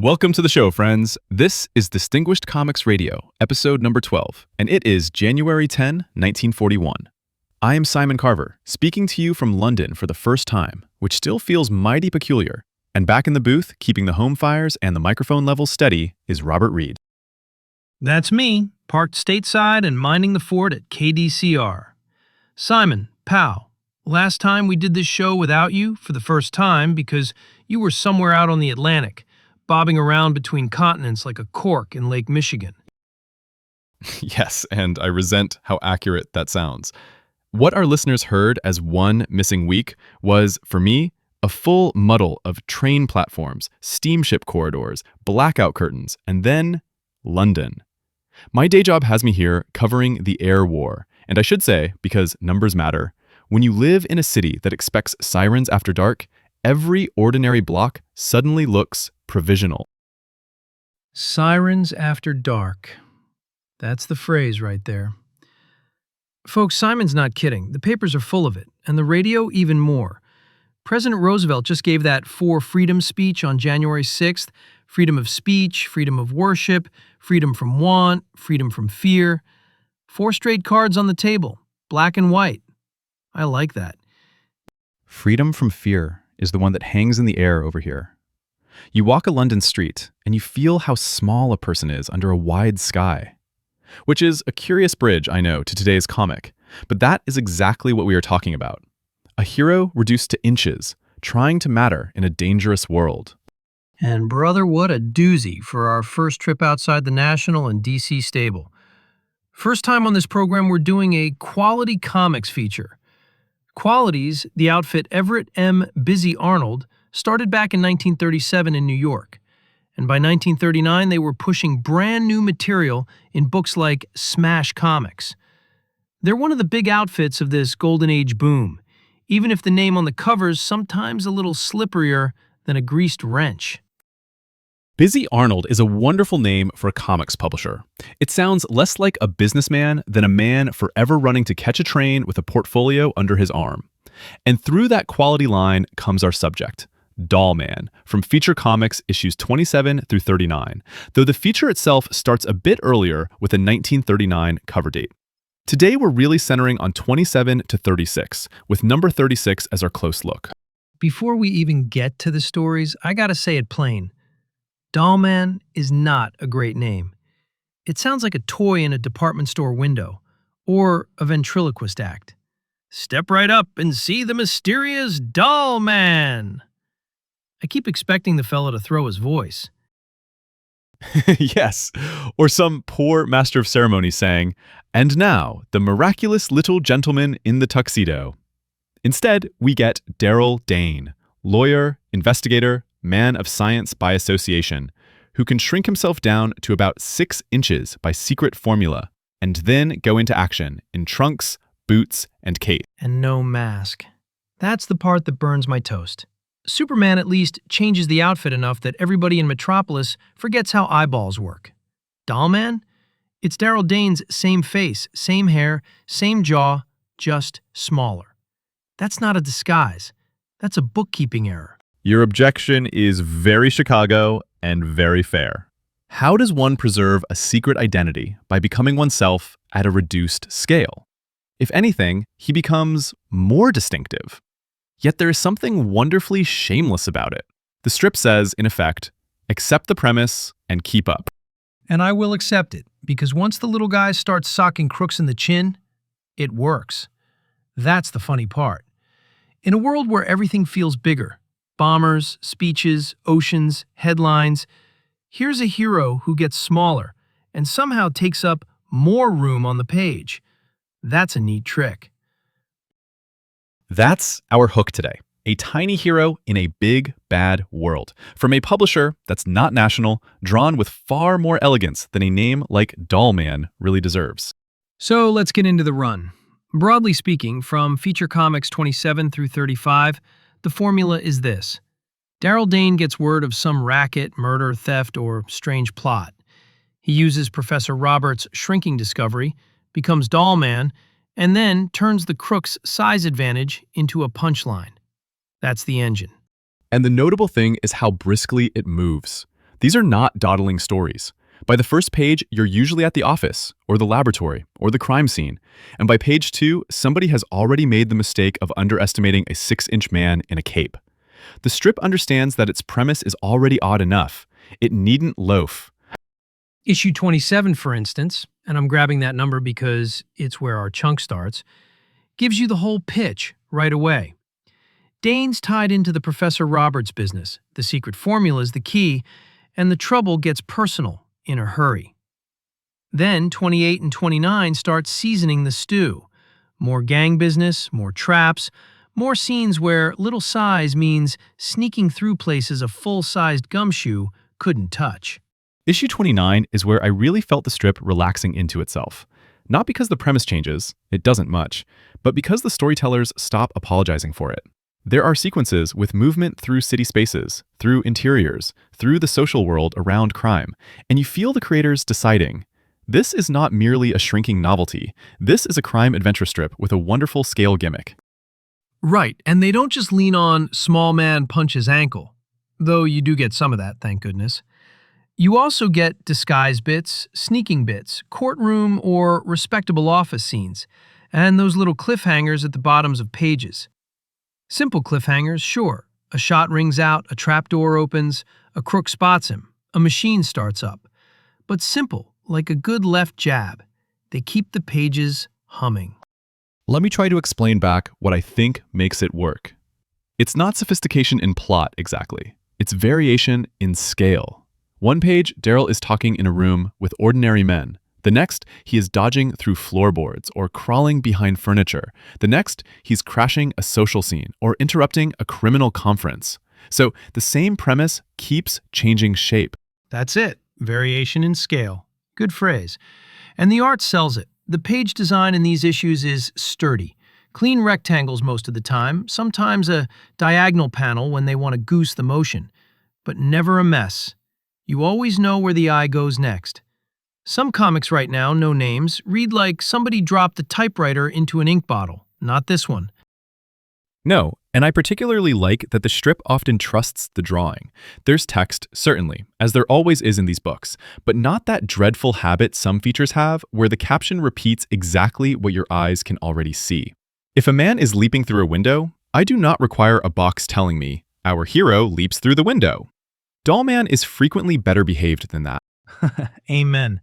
Welcome to the show, friends. This is Distinguished Comics Radio, episode number 12, and it is January 10, 1941. I am Simon Carver, speaking to you from London for the first time, which still feels mighty peculiar. And back in the booth, keeping the home fires and the microphone levels steady, is Robert Reed. That's me, parked stateside and minding the fort at KDCR. Simon, pal, last time we did this show without you for the first time because you were somewhere out on the Atlantic, bobbing around between continents like a cork in Lake Michigan. Yes, and I resent how accurate that sounds. What our listeners heard as one missing week was, for me, a full muddle of train platforms, steamship corridors, blackout curtains, and then London. My day job has me here covering the air war, and I should say, because numbers matter, when you live in a city that expects sirens after dark, every ordinary block suddenly looks provisional. Sirens after dark. That's the phrase right there. Folks, Simon's not kidding. The papers are full of it, and the radio even more. President Roosevelt just gave that For Freedom speech on January 6th. Freedom of speech, freedom of worship, freedom from want, freedom from fear. 4 straight cards on the table, black and white. I like that. Freedom from fear is the one that hangs in the air over here. You walk a London street, and you feel how small a person is under a wide sky. Which is a curious bridge, I know, to today's comic, but that is exactly what we are talking about. A hero reduced to inches, trying to matter in a dangerous world. And brother, what a doozy for our first trip outside the National and DC stable. First time on this program, we're doing a Quality Comics feature. Qualities, the outfit Everett M. Busy Arnold, started back in 1937 in New York. And by 1939, they were pushing brand new material in books like Smash Comics. They're one of the big outfits of this Golden Age boom, even if the name on the cover's sometimes a little slipperier than a greased wrench. Busy Arnold is a wonderful name for a comics publisher. It sounds less like a businessman than a man forever running to catch a train with a portfolio under his arm. And through that quality line comes our subject, Doll Man, from Feature Comics issues 27 through 39, though the feature itself starts a bit earlier with a 1939 cover date. Today we're really centering on 27 to 36, with number 36 as our close look. Before we even get to the stories, I gotta say it plain. Doll Man is not a great name. It sounds like a toy in a department store window, or a ventriloquist act. Step right up and see the mysterious Doll Man. I keep expecting the fella to throw his voice. Yes, or some poor master of ceremonies saying, "And now, the miraculous little gentleman in the tuxedo." Instead, we get Darrell Dane, lawyer, investigator, man of science by association, who can shrink himself down to about 6 inches by secret formula, and then go into action in trunks, boots, and cape. And no mask. That's the part that burns my toast. Superman at least changes the outfit enough that everybody in Metropolis forgets how eyeballs work. Doll Man? It's Darrell Dane's same face, same hair, same jaw, just smaller. That's not a disguise. That's a bookkeeping error. Your objection is very Chicago and very fair. How does one preserve a secret identity by becoming oneself at a reduced scale? If anything, he becomes more distinctive. Yet there is something wonderfully shameless about it. The strip says, in effect, accept the premise and keep up. And I will accept it, because once the little guy starts socking crooks in the chin, it works. That's the funny part. In a world where everything feels bigger, bombers, speeches, oceans, headlines, here's a hero who gets smaller and somehow takes up more room on the page. That's a neat trick. That's our hook today. A tiny hero in a big, bad world. From a publisher that's not national, drawn with far more elegance than a name like Doll Man really deserves. So let's get into the run. Broadly speaking, from Feature Comics 27 through 35, the formula is this. Darrell Dane gets word of some racket, murder, theft, or strange plot. He uses Professor Roberts' shrinking discovery, becomes Doll Man, and then turns the crook's size advantage into a punchline. That's the engine. And the notable thing is how briskly it moves. These are not dawdling stories. By the first page, you're usually at the office, or the laboratory, or the crime scene. And by page 2, somebody has already made the mistake of underestimating a 6-inch man in a cape. The strip understands that its premise is already odd enough. It needn't loaf. Issue 27, for instance, and I'm grabbing that number because it's where our chunk starts, gives you the whole pitch right away. Dane's tied into the Professor Roberts business. The secret formula is the key, and the trouble gets personal in a hurry. Then 28 and 29 start seasoning the stew. More gang business, more traps, more scenes where little size means sneaking through places a full-sized gumshoe couldn't touch. Issue 29 is where I really felt the strip relaxing into itself. Not because the premise changes, it doesn't much, but because the storytellers stop apologizing for it. There are sequences with movement through city spaces, through interiors, through the social world around crime, and you feel the creators deciding, this is not merely a shrinking novelty, this is a crime adventure strip with a wonderful scale gimmick. Right, and they don't just lean on small man punches ankle, though you do get some of that, thank goodness. You also get disguise bits, sneaking bits, courtroom or respectable office scenes, and those little cliffhangers at the bottoms of pages. Simple cliffhangers, sure. A shot rings out, a trapdoor opens, a crook spots him, a machine starts up. But simple, like a good left jab. They keep the pages humming. Let me try to explain back what I think makes it work. It's not sophistication in plot, exactly. It's variation in scale. One page, Darrell is talking in a room with ordinary men. The next, he is dodging through floorboards or crawling behind furniture. The next, he's crashing a social scene or interrupting a criminal conference. So the same premise keeps changing shape. That's it. Variation in scale. Good phrase. And the art sells it. The page design in these issues is sturdy. Clean rectangles most of the time, sometimes a diagonal panel when they want to goose the motion. But never a mess. You always know where the eye goes next. Some comics right now, no names, read like somebody dropped the typewriter into an ink bottle. Not this one. No, and I particularly like that the strip often trusts the drawing. There's text, certainly, as there always is in these books, but not that dreadful habit some features have where the caption repeats exactly what your eyes can already see. If a man is leaping through a window, I do not require a box telling me, our hero leaps through the window. Dollman is frequently better behaved than that. Amen.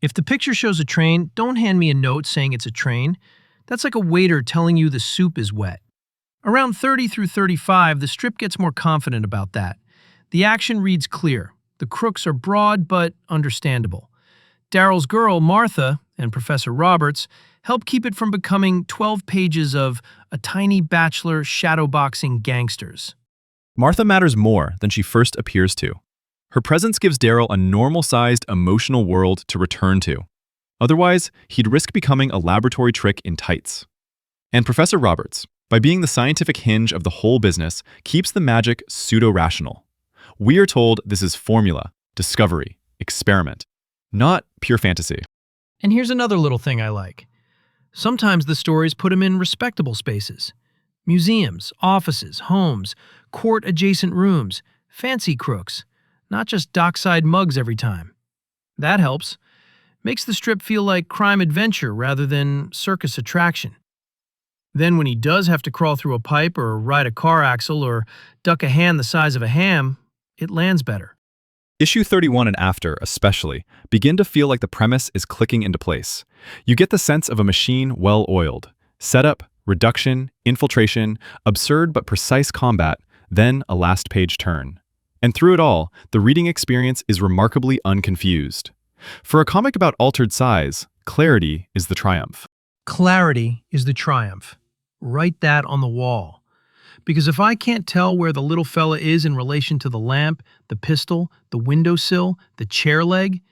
If the picture shows a train, don't hand me a note saying it's a train. That's like a waiter telling you the soup is wet. Around 30 through 35, the strip gets more confident about that. The action reads clear. The crooks are broad but understandable. Darrell's girl, Martha, and Professor Roberts help keep it from becoming 12 pages of a tiny bachelor shadowboxing gangsters. Martha matters more than she first appears to. Her presence gives Darrell a normal-sized emotional world to return to. Otherwise, he'd risk becoming a laboratory trick in tights. And Professor Roberts, by being the scientific hinge of the whole business, keeps the magic pseudo-rational. We are told this is formula, discovery, experiment, not pure fantasy. And here's another little thing I like. Sometimes the stories put him in respectable spaces. Museums, offices, homes, court-adjacent rooms, fancy crooks, not just dockside mugs every time. That helps. Makes the strip feel like crime adventure rather than circus attraction. Then when he does have to crawl through a pipe or ride a car axle or duck a hand the size of a ham, it lands better. Issue 31 and after, especially, begin to feel like the premise is clicking into place. You get the sense of a machine well-oiled. Setup, reduction, infiltration, absurd but precise combat, then a last-page turn. And through it all, the reading experience is remarkably unconfused. For a comic about altered size, clarity is the triumph. Clarity is the triumph. Write that on the wall. Because if I can't tell where the little fella is in relation to the lamp, the pistol, the windowsill, the chair leg,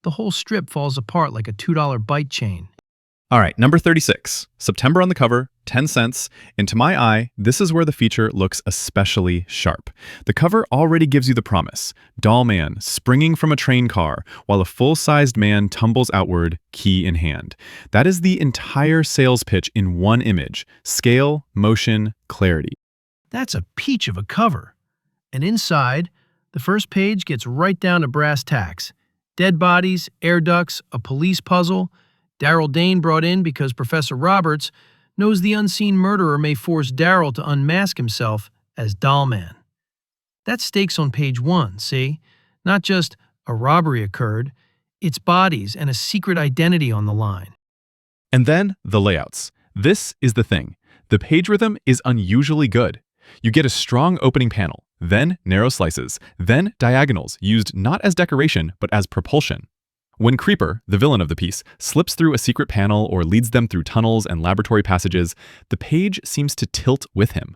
the whole strip falls apart like a $2 bite chain. All right, number 36. September on the cover, 10 cents. And to my eye, this is where the feature looks especially sharp. The cover already gives you the promise. Doll man springing from a train car while a full-sized man tumbles outward, key in hand. That is the entire sales pitch in one image. Scale, motion, clarity. That's a peach of a cover. And inside, The first page gets right down to brass tacks. Dead bodies, air ducts, a police puzzle. Darrell Dane brought in because Professor Roberts knows the unseen murderer may force Darrell to unmask himself as Dollman. That's stakes on page 1, see? Not just a robbery occurred, it's bodies and a secret identity on the line. And then the layouts. This is the thing. The page rhythm is unusually good. You get a strong opening panel, then narrow slices, then diagonals used not as decoration but as propulsion. When Creeper, the villain of the piece, slips through a secret panel or leads them through tunnels and laboratory passages, the page seems to tilt with him.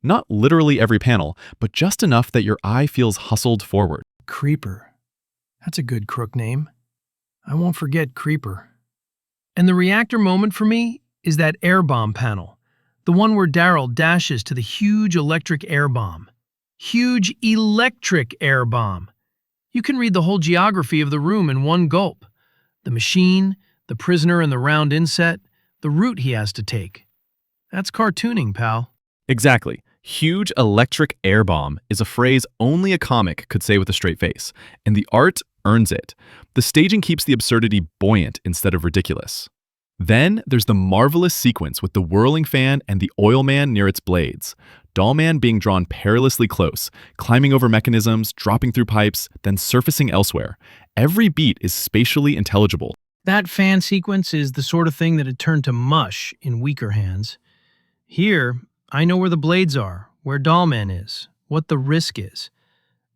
Not literally every panel, but just enough that your eye feels hustled forward. Creeper. That's a good crook name. I won't forget Creeper. And the reactor moment for me is that air bomb panel, the one where Darrell dashes to the huge electric air bomb. Huge electric air bomb. You can read the whole geography of the room in one gulp. The machine, the prisoner in the round inset, the route he has to take. That's cartooning, pal. Exactly. Huge electric air bomb is a phrase only a comic could say with a straight face, and the art earns it. The staging keeps the absurdity buoyant instead of ridiculous. Then there's the marvelous sequence with the whirling fan and the oil man near its blades. Dollman being drawn perilously close, climbing over mechanisms, dropping through pipes, then surfacing elsewhere. Every beat is spatially intelligible. That fan sequence is the sort of thing that had turned to mush in weaker hands. Here, I know where the blades are, where Dollman is, what the risk is.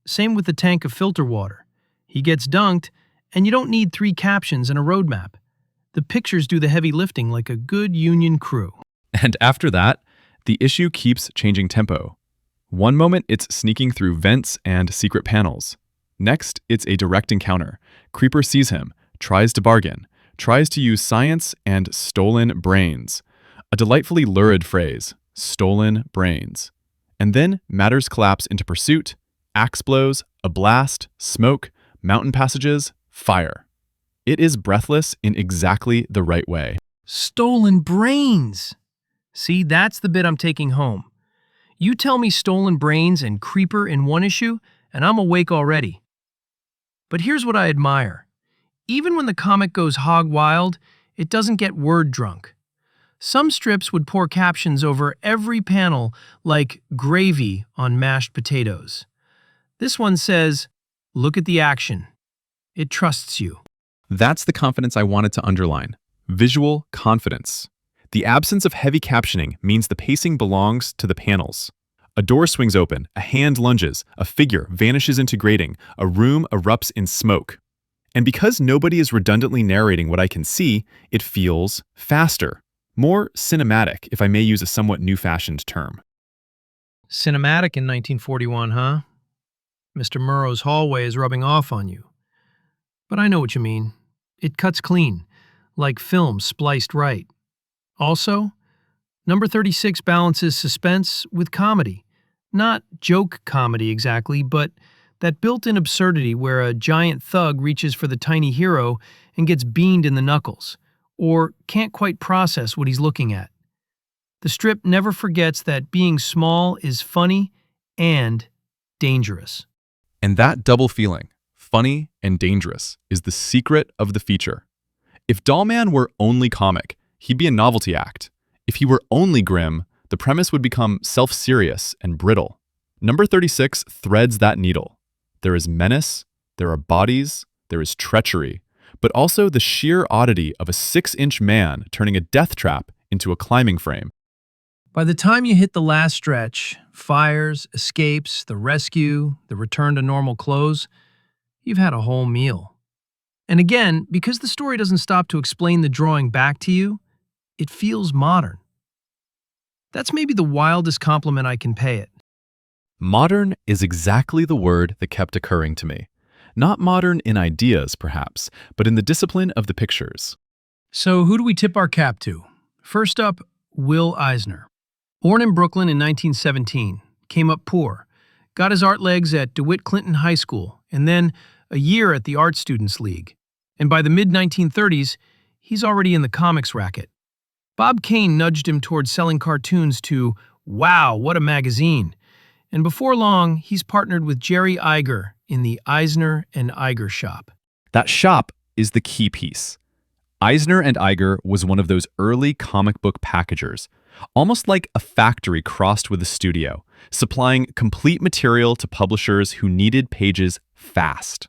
Same with the tank of filter water. He gets dunked, and you don't need 3 captions and a roadmap. The pictures do the heavy lifting like a good union crew. And after that, the issue keeps changing tempo. One moment it's sneaking through vents and secret panels. Next, it's a direct encounter. Creeper sees him, tries to bargain, tries to use science and stolen brains. A delightfully lurid phrase, stolen brains. And then matters collapse into pursuit, axe blows, a blast, smoke, mountain passages, fire. It is breathless in exactly the right way. Stolen brains! See, that's the bit I'm taking home. You tell me stolen brains and Creeper in one issue, and I'm awake already. But here's what I admire. Even when the comic goes hog wild, it doesn't get word drunk. Some strips would pour captions over every panel like gravy on mashed potatoes. This one says, "Look at the action. It trusts you." That's the confidence I wanted to underline. Visual confidence. The absence of heavy captioning means the pacing belongs to the panels. A door swings open, a hand lunges, a figure vanishes into grating, a room erupts in smoke. And because nobody is redundantly narrating what I can see, it feels faster. More cinematic, if I may use a somewhat new-fashioned term. Cinematic in 1941, huh? Mr. Murrow's hallway is rubbing off on you. But I know what you mean. It cuts clean, like film spliced right. Also, number 36 balances suspense with comedy. Not joke comedy exactly, but that built-in absurdity where a giant thug reaches for the tiny hero and gets beamed in the knuckles, or can't quite process what he's looking at. The strip never forgets that being small is funny and dangerous. And that double feeling, funny and dangerous, is the secret of the feature. If Dollman were only comic, he'd be a novelty act. If he were only grim, the premise would become self-serious and brittle. Number 36 threads that needle. There is menace, there are bodies, there is treachery, but also the sheer oddity of a 6-inch man turning a death trap into a climbing frame. By the time you hit the last stretch, fires, escapes, the rescue, the return to normal clothes, you've had a whole meal. And again, because the story doesn't stop to explain the drawing back to you, it feels modern. That's maybe the wildest compliment I can pay it. Modern is exactly the word that kept occurring to me. Not modern in ideas, perhaps, but in the discipline of the pictures. So who do we tip our cap to? First up, Will Eisner. Born in Brooklyn in 1917, came up poor, got his art legs at DeWitt Clinton High School, and then a year at the Art Students League. And by the mid-1930s, he's already in the comics racket. Bob Kane nudged him towards selling cartoons to Wow, What a Magazine, And before long, he's partnered with Jerry Iger in the Eisner and Iger shop. That shop is the key piece. Eisner and Iger was one of those early comic book packagers, almost like a factory crossed with a studio, supplying complete material to publishers who needed pages fast.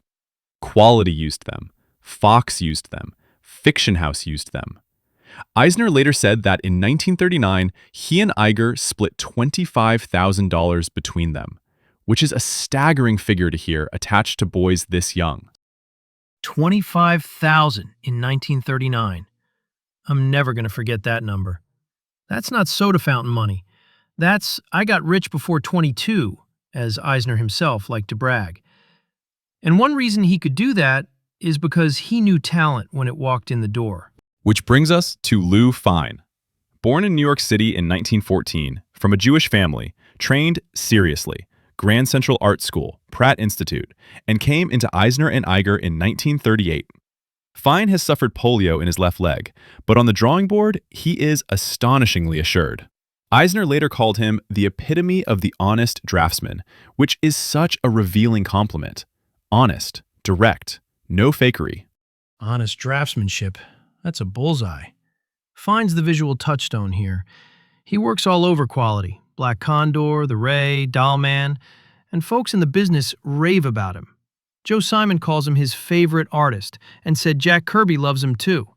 Quality used them, Fox used them, Fiction House used them. Eisner later said that in 1939, he and Iger split $25,000 between them, which is a staggering figure to hear attached to boys this young. 25,000 in 1939. I'm never going to forget that number. That's not soda fountain money. That's I got rich before 22, as Eisner himself liked to brag. And one reason he could do that is because he knew talent when it walked in the door. Which brings us to Lou Fine. Born in New York City in 1914, from a Jewish family, trained seriously, Grand Central Art School, Pratt Institute, and came into Eisner and Iger in 1938. Fine has suffered polio in his left leg, but on the drawing board, he is astonishingly assured. Eisner later called him the epitome of the honest draftsman, which is such a revealing compliment. Honest, direct, no fakery. Honest draftsmanship. That's a bullseye. Fine's the visual touchstone here. He works all over quality. Black Condor, The Ray, Doll Man, and folks in the business rave about him. Joe Simon calls him his favorite artist and said Jack Kirby loves him too.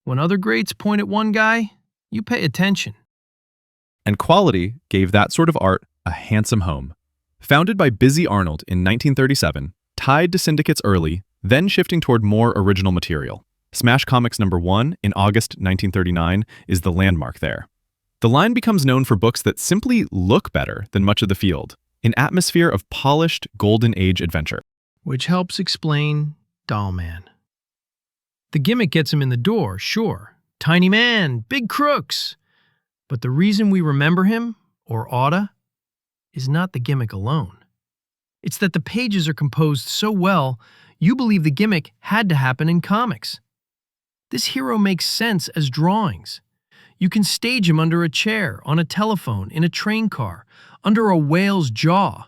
When other greats point at one guy, you pay attention. And quality gave that sort of art a handsome home. Founded by Busy Arnold in 1937, tied to syndicates early, then shifting toward more original material. Smash Comics #1 in August 1939 is the landmark there. The line becomes known for books that simply look better than much of the field, an atmosphere of polished Golden Age adventure. Which helps explain Doll Man. The gimmick gets him in the door, sure. Tiny man, big crooks. But the reason we remember him, or oughta, is not the gimmick alone. It's that the pages are composed so well, you believe the gimmick had to happen in comics. This hero makes sense as drawings. You can stage him under a chair, on a telephone, in a train car, under a whale's jaw.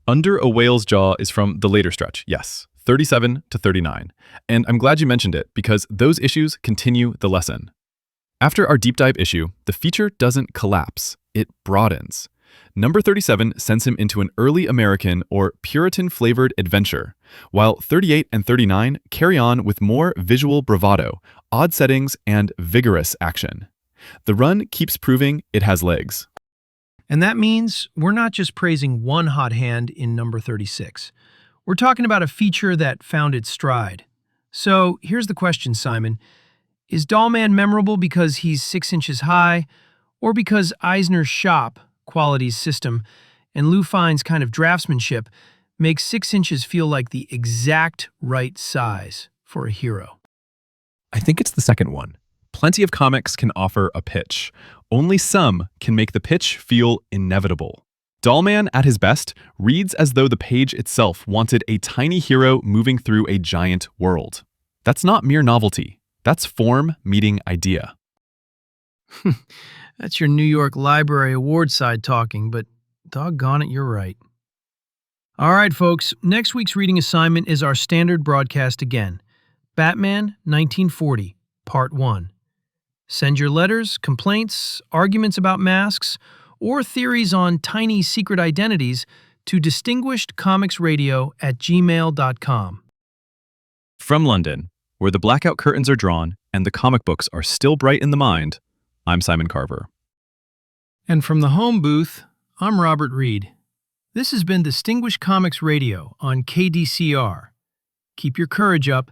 Under a Whale's Jaw is from the later stretch, yes, 37 to 39. And I'm glad you mentioned it because those issues continue the lesson. After our deep dive issue, the feature doesn't collapse, it broadens. Number 37 sends him into an early American or Puritan-flavored adventure, while 38 and 39 carry on with more visual bravado, odd settings, and vigorous action. The run keeps proving it has legs. And that means we're not just praising one hot hand in number 36. We're talking about a feature that found its stride. So here's the question, Simon. Is Doll Man memorable because he's 6 inches high, or because Eisner's shop, Quality's system, and Lou Fine's kind of draftsmanship makes 6 inches feel like the exact right size for a hero? I think it's the second one. Plenty of comics can offer a pitch. Only some can make the pitch feel inevitable. Doll Man, at his best, reads as though the page itself wanted a tiny hero moving through a giant world. That's not mere novelty. That's form meeting idea. That's your New York Library Award side talking, but doggone it, you're right. All right, folks, next week's reading assignment is our standard broadcast again. Batman 1940, Part 1. Send your letters, complaints, arguments about masks, or theories on tiny secret identities to distinguishedcomicsradio@gmail.com. From London, where the blackout curtains are drawn and the comic books are still bright in the mind, I'm Simon Carver. And from the home booth, I'm Robert Reed. This has been Distinguished Comics Radio on KDCR. Keep your courage up,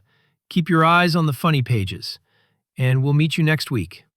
keep your eyes on the funny pages, and we'll meet you next week.